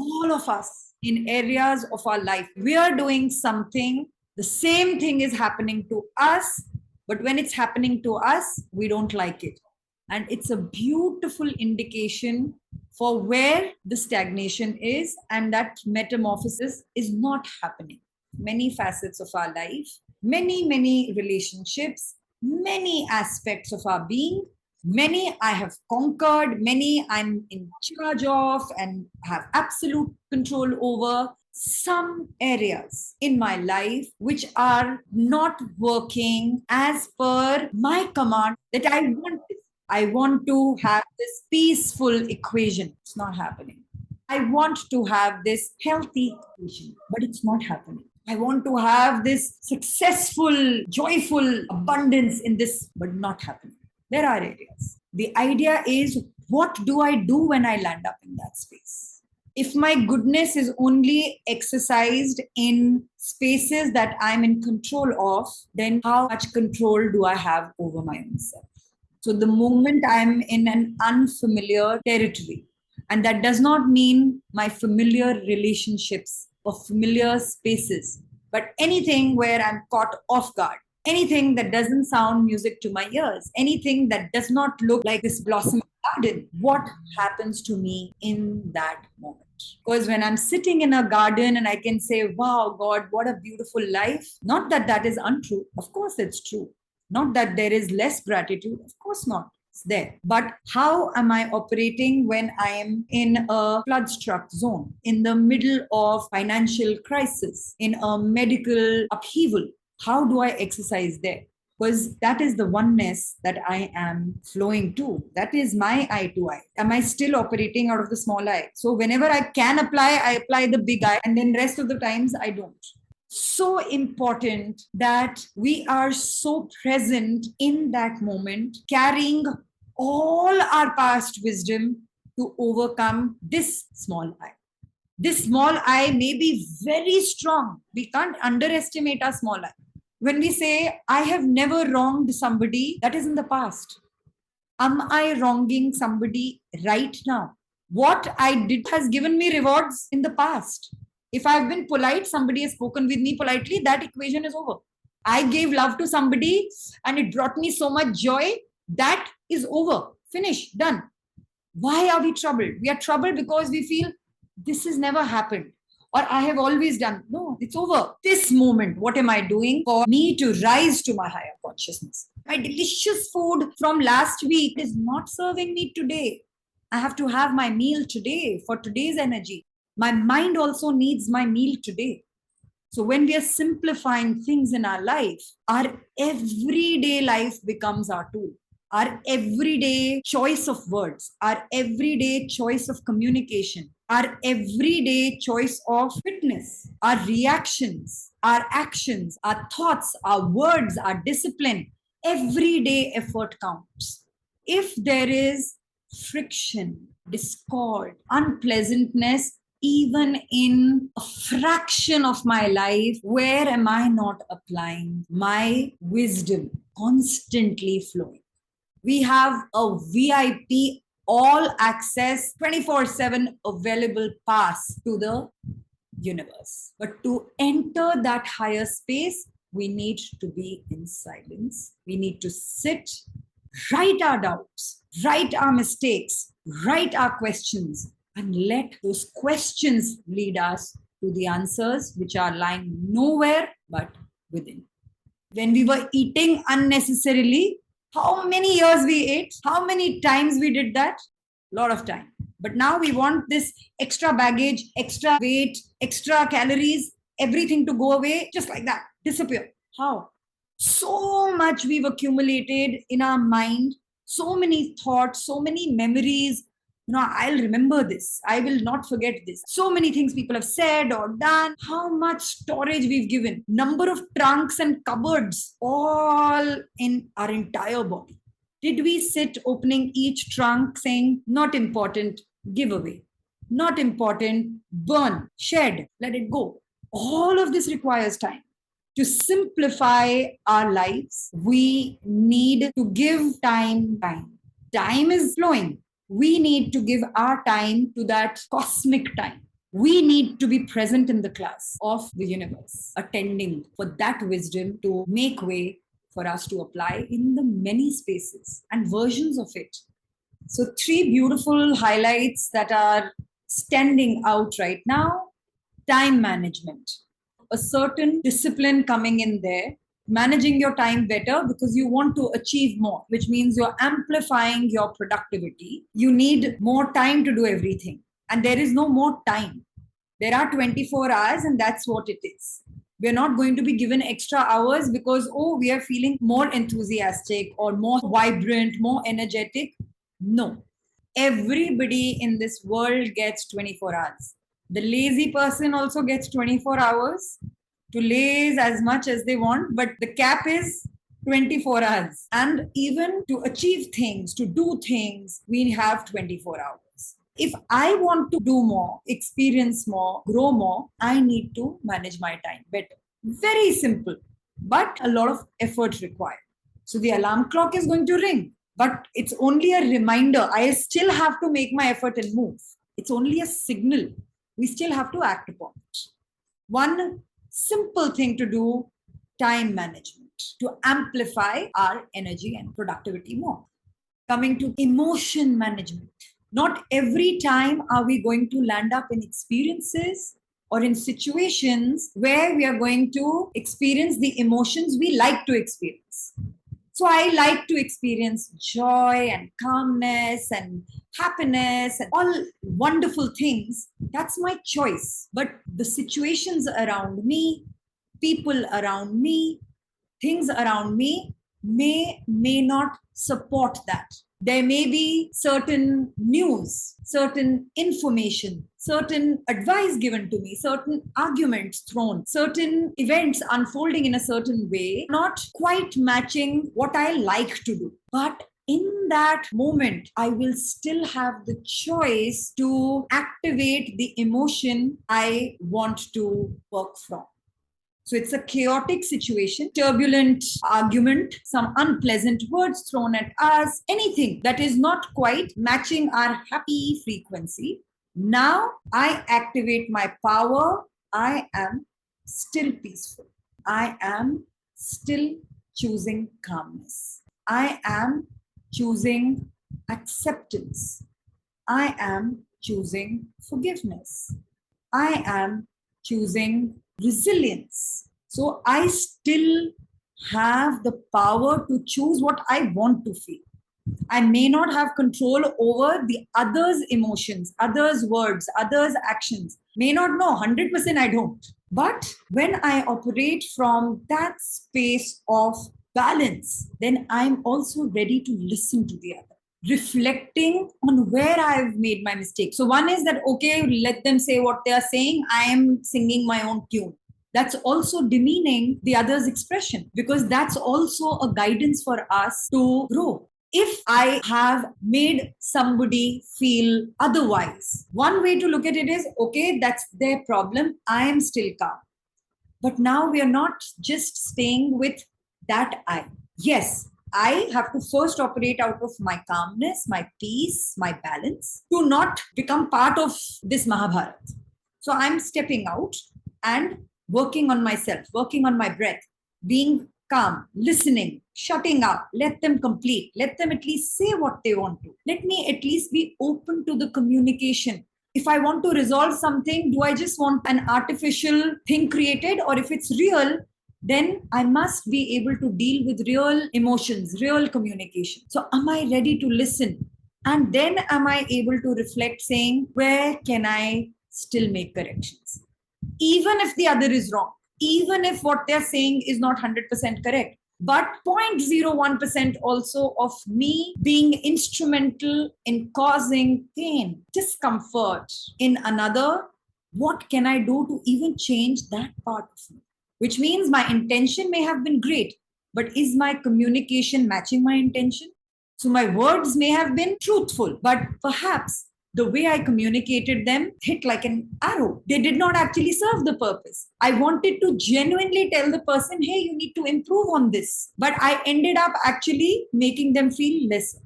all of us in areas of our life. We are doing something, the same thing is happening to us, but when it's happening to us, we don't like it. And it's a beautiful indication for where the stagnation is, and that metamorphosis is not happening. Many facets of our life, many relationships, many aspects of our being, many I have conquered, many I'm in charge of and have absolute control over. Some areas in my life which are not working as per my command that I want this. I want to have this peaceful equation. It's not happening. I want to have this healthy equation, but it's not happening. I want to have this successful, joyful abundance in this, but not happening. There are areas. The idea is, what do I do when I land up in that space? If my goodness is only exercised in spaces that I'm in control of, then how much control do I have over my own self? So the moment I'm in an unfamiliar territory, and that does not mean my familiar relationships or familiar spaces, but anything where I'm caught off guard, anything that doesn't sound music to my ears, anything that does not look like this blossoming garden, what happens to me in that moment? Because when I'm sitting in a garden and I can say, wow, God, what a beautiful life. Not that that is untrue. Of course, it's true. Not that there is less gratitude. Of course not. It's there. But how am I operating when I am in a flood-struck zone, in the middle of financial crisis, in a medical upheaval? How do I exercise there? Because that is the oneness that I am flowing to. That is my eye to eye. Am I still operating out of the small eye? So whenever I can apply, I apply the big eye, and then rest of the times I don't. So important that we are so present in that moment, carrying all our past wisdom to overcome this small eye. This small eye may be very strong. We can't underestimate our small eye. When we say, I have never wronged somebody, that is in the past. Am I wronging somebody right now? What I did has given me rewards in the past. If I've been polite, somebody has spoken with me politely, that equation is over. I gave love to somebody and it brought me so much joy, that is over. Finish, done. Why are we troubled? We are troubled because we feel this has never happened, or I have always done. No, it's over. This moment, what am I doing for me to rise to my higher consciousness? My delicious food from last week is not serving me today. I have to have my meal today for today's energy. My mind also needs my meal today. So when we are simplifying things in our life, our everyday life becomes our tool. Our everyday choice of words, our everyday choice of communication, our everyday choice of witness, our reactions, our actions, our thoughts, our words, our discipline, everyday effort counts. If there is friction, discord, unpleasantness, even in a fraction of my life, where am I not applying my wisdom constantly flowing? We have a VIP all access 24/7 available pass to the universe. But to enter that higher space, we need to be in silence. We need to sit, write our doubts, write our mistakes, write our questions, and let those questions lead us to the answers which are lying nowhere but within. When we were eating unnecessarily, how many years we ate, how many times we did that? A lot of time. But now we want this extra baggage, extra weight, extra calories, everything to go away just like that, disappear. How? So much we've accumulated in our mind, so many thoughts, so many memories. I'll remember this. I will not forget this. So many things people have said or done. How much storage we've given. Number of trunks and cupboards, all in our entire body. Did we sit opening each trunk saying, not important, give away. Not important, burn, shed, let it go. All of this requires time. To simplify our lives, we need to give time. Time is flowing. We need to give our time to that cosmic time. We need to be present in the class of the universe, attending for that wisdom to make way for us to apply in the many spaces and versions of it. So, three beautiful highlights that are standing out right now: time management, a certain discipline coming in there, managing your time better because you want to achieve more, which means you're amplifying your productivity. You need more time to do everything, and there is no more time. There are 24 hours, and that's what it is. We're not going to be given extra hours because, oh, we are feeling more enthusiastic or more vibrant, more energetic. No. Everybody in this world gets 24 hours. The lazy person also gets 24 hours to laze as much as they want, but the cap is 24 hours. And even to achieve things, to do things, we have 24 hours. If I want to do more, experience more, grow more, I need to manage my time better. Very simple, but a lot of effort required. So the alarm clock is going to ring, but it's only a reminder. I still have to make my effort and move. It's only a signal. We still have to act upon it. One simple thing to do: time management, to amplify our energy and productivity more. Coming to emotion management. Not every time are we going to land up in experiences or in situations where we are going to experience the emotions we like to experience. So I like to experience joy and calmness and happiness and all wonderful things. That's my choice. But the situations around me, people around me, things around me may not support that. There may be certain news, certain information, certain advice given to me, certain arguments thrown, certain events unfolding in a certain way, not quite matching what I like to do. But in that moment, I will still have the choice to activate the emotion I want to work from. So it's a chaotic situation, turbulent argument, some unpleasant words thrown at us, anything that is not quite matching our happy frequency. Now I activate my power. I am still peaceful. I am still choosing calmness. I am choosing acceptance. I am choosing forgiveness. I am choosing resilience. So I still have the power to choose what I want to feel. I may not have control over the others' emotions, others' words, others' actions. May not know, 100% I don't. But when I operate from that space of balance, then I'm also ready to listen to the other, reflecting on where I've made my mistake. So one is that, okay, let them say what they are saying. I am singing my own tune. That's also demeaning the other's expression, because that's also a guidance for us to grow. If I have made somebody feel otherwise, one way to look at it is, okay, that's their problem. I am still calm. But now we are not just staying with that I. Yes, I have to first operate out of my calmness, my peace, my balance, to not become part of this Mahabharata. So I'm stepping out and working on myself, working on my breath, being calm, listening, shutting up, let them complete, let them at least say what they want to. Let me at least be open to the communication. If I want to resolve something, do I just want an artificial thing created? Or if it's real, then I must be able to deal with real emotions, real communication. So am I ready to listen? And then am I able to reflect, saying, where can I still make corrections? Even if the other is wrong, even if what they're saying is not 100% correct, but 0.01% also of me being instrumental in causing pain, discomfort in another, what can I do to even change that part of me? Which means my intention may have been great, but is my communication matching my intention? So my words may have been truthful, but perhaps the way I communicated them hit like an arrow. They did not actually serve the purpose. I wanted to genuinely tell the person, hey, you need to improve on this. But I ended up actually making them feel lesser.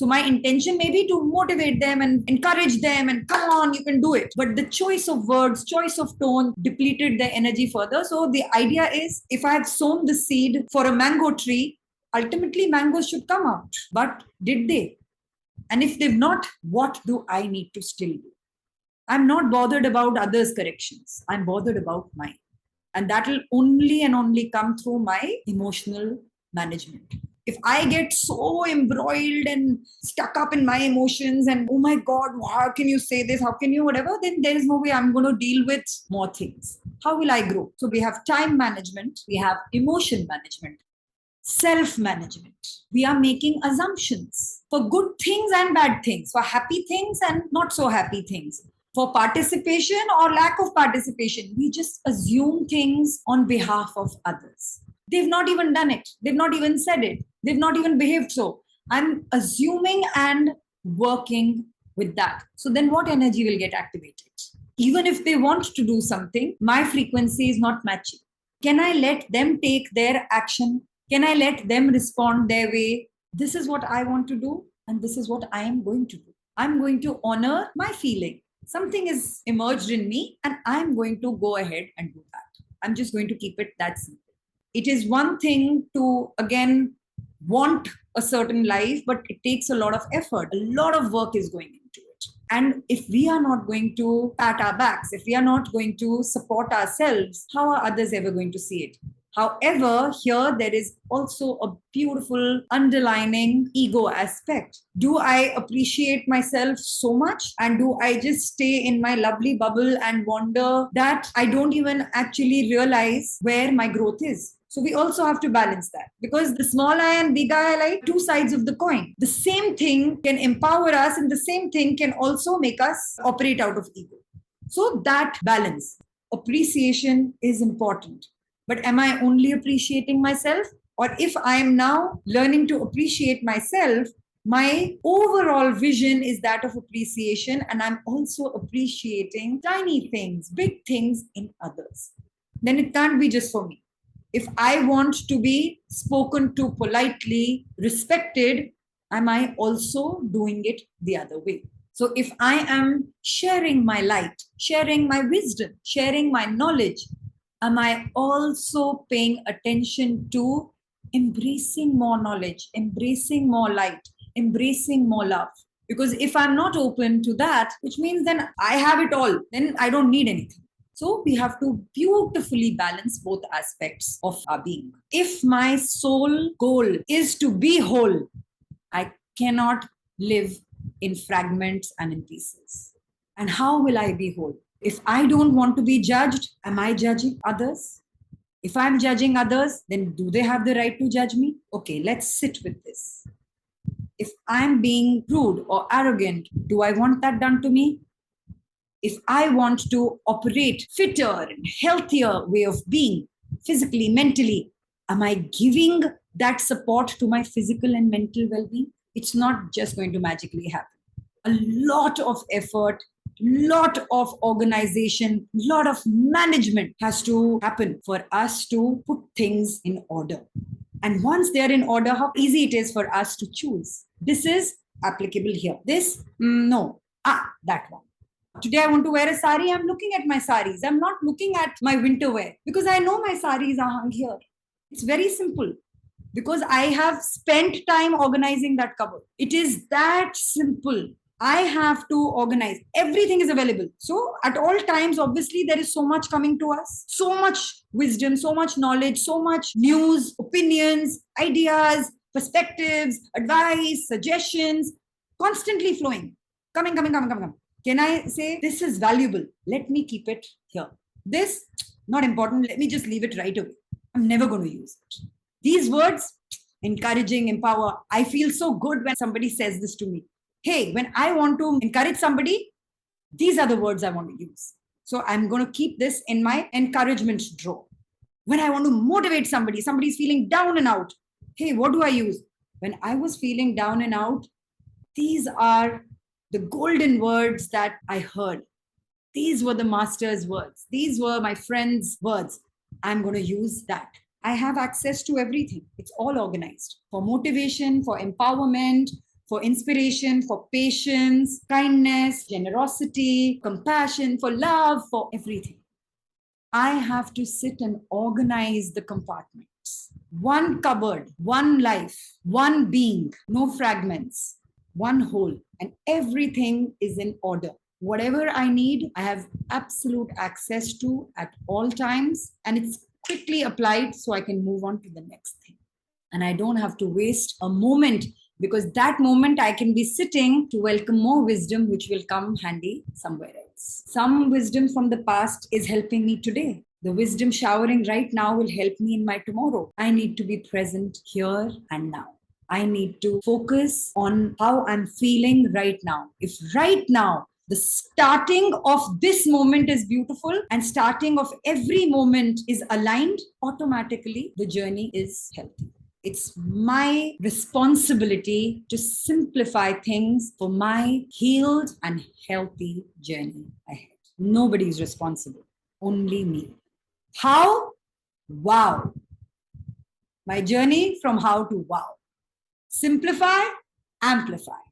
So my intention may be to motivate them and encourage them and come on, you can do it. But the choice of words, choice of tone depleted their energy further. So the idea is, if I have sown the seed for a mango tree, ultimately mangoes should come out. But did they? And if they've not, what do I need to still do? I'm not bothered about others' corrections. I'm bothered about mine. And that will only and only come through my emotional management. If I get so embroiled and stuck up in my emotions and, oh my God, how can you say this? How can you, whatever? Then there is no way I'm going to deal with more things. How will I grow? So we have time management, we have emotion management, self-management. We are making assumptions for good things and bad things, for happy things and not so happy things, for participation or lack of participation. We just assume things on behalf of others. They've not even done it. They've not even said it. They've not even behaved so. I'm assuming and working with that. So then what energy will get activated? Even if they want to do something, my frequency is not matching. Can I let them take their action? Can I let them respond their way? This is what I want to do, and this is what I am going to do. I'm going to honor my feeling. Something is emerged in me, and I'm going to go ahead and do that. I'm just going to keep it that simple. It is one thing to, again, want a certain life, but it takes a lot of effort. A lot of work is going into it. And if we are not going to pat our backs, if we are not going to support ourselves, how are others ever going to see it? However, here there is also a beautiful underlining ego aspect. Do I appreciate myself so much? And do I just stay in my lovely bubble and wonder that I don't even actually realize where my growth is? So we also have to balance that, because the small I and big I are like two sides of the coin. The same thing can empower us, and the same thing can also make us operate out of ego. So that balance, appreciation is important. But am I only appreciating myself? Or if I am now learning to appreciate myself, my overall vision is that of appreciation, and I'm also appreciating tiny things, big things in others. Then it can't be just for me. If I want to be spoken to politely, respected, am I also doing it the other way? So if I am sharing my light, sharing my wisdom, sharing my knowledge, am I also paying attention to embracing more knowledge, embracing more light, embracing more love? Because if I'm not open to that, which means then I have it all, then I don't need anything. So we have to beautifully balance both aspects of our being. If my sole goal is to be whole, I cannot live in fragments and in pieces. And how will I be whole? If I don't want to be judged, am I judging others? If I'm judging others, then do they have the right to judge me? Okay, let's sit with this. If I'm being rude or arrogant, do I want that done to me? If I want to operate fitter and healthier way of being, physically, mentally, am I giving that support to my physical and mental well-being? It's not just going to magically happen. A lot of effort, lot of organization, lot of management has to happen for us to put things in order. And once they're in order, how easy it is for us to choose. This is applicable here. This, no. That one. Today I want to wear a sari. I'm looking at my saris. I'm not looking at my winter wear, because I know my saris are hung here. It's very simple, because I have spent time organizing that cupboard. It is that simple. I have to organize. Everything is available. So at all times, obviously, there is so much coming to us, so much wisdom, so much knowledge, so much news, opinions, ideas, perspectives, advice, suggestions, constantly flowing, coming. Can I say, this is valuable? Let me keep it here. This, not important. Let me just leave it right away. I'm never going to use it. These words, encouraging, empower. I feel so good when somebody says this to me. Hey, when I want to encourage somebody, these are the words I want to use. So I'm going to keep this in my encouragement drawer. When I want to motivate somebody, somebody's feeling down and out. Hey, what do I use? When I was feeling down and out, these are the golden words that I heard. These were the master's words. These were my friend's words. I'm going to use that. I have access to everything. It's all organized for motivation, for empowerment, for inspiration, for patience, kindness, generosity, compassion, for love, for everything. I have to sit and organize the compartments. One cupboard, one life, one being, no fragments, one whole, and everything is in order. Whatever I need, I have absolute access to at all times, and it's quickly applied so I can move on to the next thing. And I don't have to waste a moment, because that moment I can be sitting to welcome more wisdom, which will come handy somewhere else. Some wisdom from the past is helping me today. The wisdom showering right now will help me in my tomorrow. I need to be present here and now. I need to focus on how I'm feeling right now. If right now the starting of this moment is beautiful and starting of every moment is aligned, automatically the journey is healthy. It's my responsibility to simplify things for my healed and healthy journey ahead. Nobody is responsible, only me. How? Wow. My journey from how to wow. Simplify, amplify.